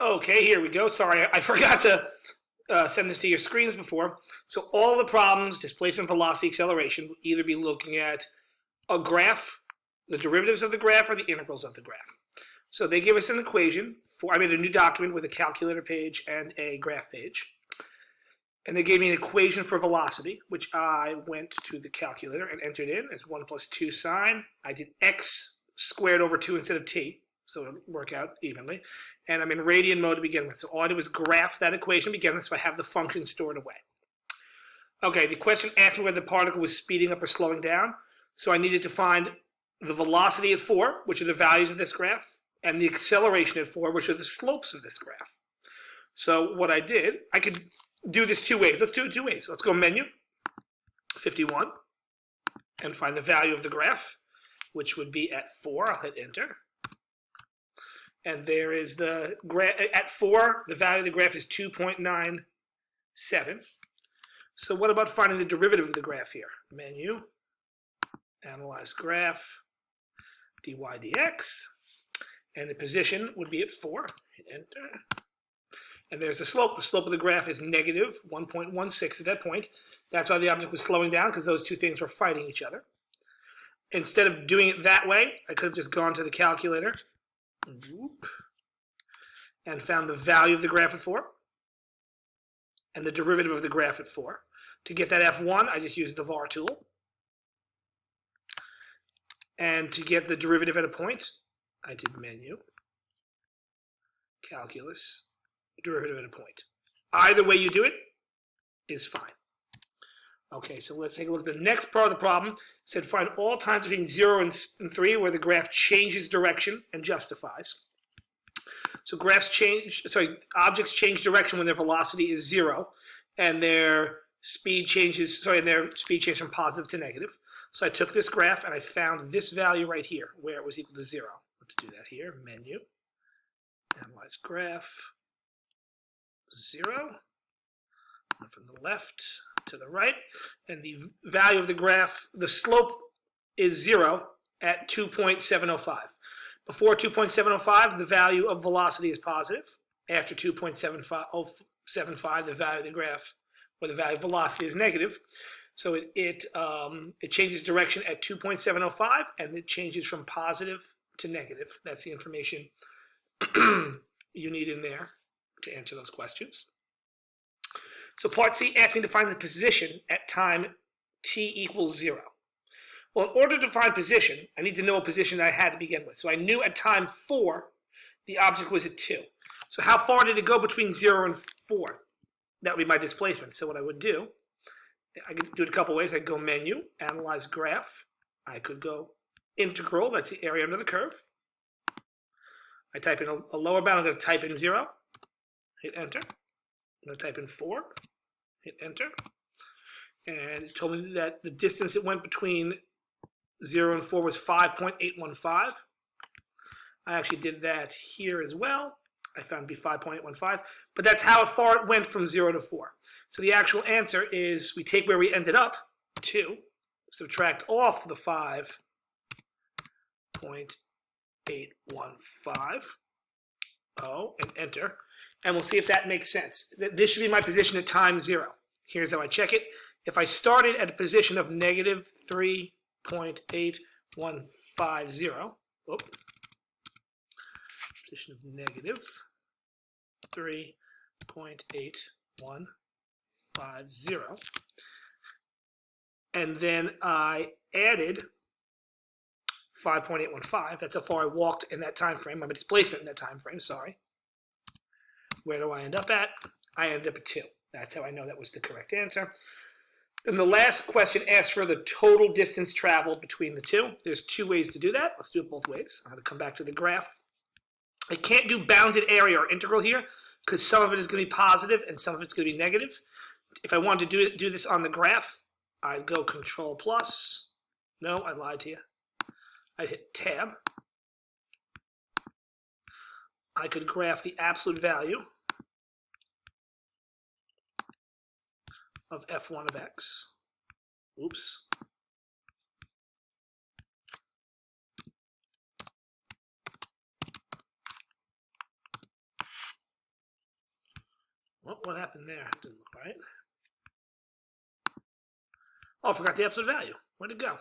Okay, here we go. Sorry, I forgot to send this to your screens before. So all the problems, displacement, velocity, acceleration, will either be looking at a graph, the derivatives of the graph, or the integrals of the graph. So they give us an equation. I made a new document with a calculator page and a graph page. And they gave me an equation for velocity, which I went to the calculator and entered in as 1 plus 2 sine. I did x squared over 2 instead of t, so it'll work out evenly. And I'm in radian mode to begin with. So all I did was graph that equation to begin with, so I have the function stored away. Okay, the question asked me whether the particle was speeding up or slowing down. So I needed to find the velocity at 4, which are the values of this graph, and the acceleration at 4, which are the slopes of this graph. So what I did, I could do this two ways. Let's do it two ways. Let's go menu, 51, and find the value of the graph, which would be at 4. I'll hit enter. And there is the graph. At 4, the value of the graph is 2.97. So what about finding the derivative of the graph here? Menu, analyze graph, dy dx, and the position would be at 4. Hit enter. And there's the slope. The slope of the graph is negative 1.16 at that point. That's why the object was slowing down, because those two things were fighting each other. Instead of doing it that way, I could have just gone to the calculator and found the value of the graph at 4 and the derivative of the graph at 4. To get that f1, I just used the var tool. And to get the derivative at a point, I did menu, calculus, derivative at a point. Either way you do it is fine. Okay, so let's take a look at the next part of the problem. It said find all times between 0 and 3 where the graph changes direction and justifies. So objects change direction when their velocity is 0 and their speed changes, from positive to negative. So I took this graph and I found this value right here where it was equal to 0. Let's do that here, menu, analyze graph, 0, and from the left to the right, and the value of the graph, the slope is 0 at 2.705. Before 2.705, the value of velocity is positive. After 2.75, the value of the graph, or the value of velocity, is negative. So it changes direction at 2.705, and it changes from positive to negative. That's the information you need in there to answer those questions. So part C asked me to find the position at time t equals 0. Well, in order to find position, I need to know what position I had to begin with. So I knew at time 4, the object was at 2. So how far did it go between 0 and 4? That would be my displacement. So what I would do, I could do it a couple ways. I could go menu, analyze graph. I could go integral, that's the area under the curve. I type in a lower bound, I'm going to type in 0. Hit enter. I'm going to type in 4. Hit enter. And it told me that the distance it went between 0 and 4 was 5.815. I actually did that here as well. I found it to be 5.815. But that's how far it went from 0 to 4. So the actual answer is we take where we ended up, 2, subtract off the 5.815, and enter. And we'll see if that makes sense. This should be my position at time 0. Here's how I check it. If I started at a position of negative 3.8150, position of negative 3.8150, and then I added 5.815, that's how far I walked in that time frame, my displacement in that time frame, sorry. Where do I end up at? I ended up at 2. That's how I know that was the correct answer. Then the last question asks for the total distance traveled between the two. There's 2 ways to do that. Let's do it both ways. I'm going to come back to the graph. I can't do bounded area or integral here because some of it is going to be positive and some of it's going to be negative. If I wanted to do this on the graph, I'd go Control plus. No, I lied to you. I'd hit Tab. I could graph the absolute value of f1 of x. Oops. What happened there? Didn't look right. Oh, I forgot the absolute value. Where'd it go?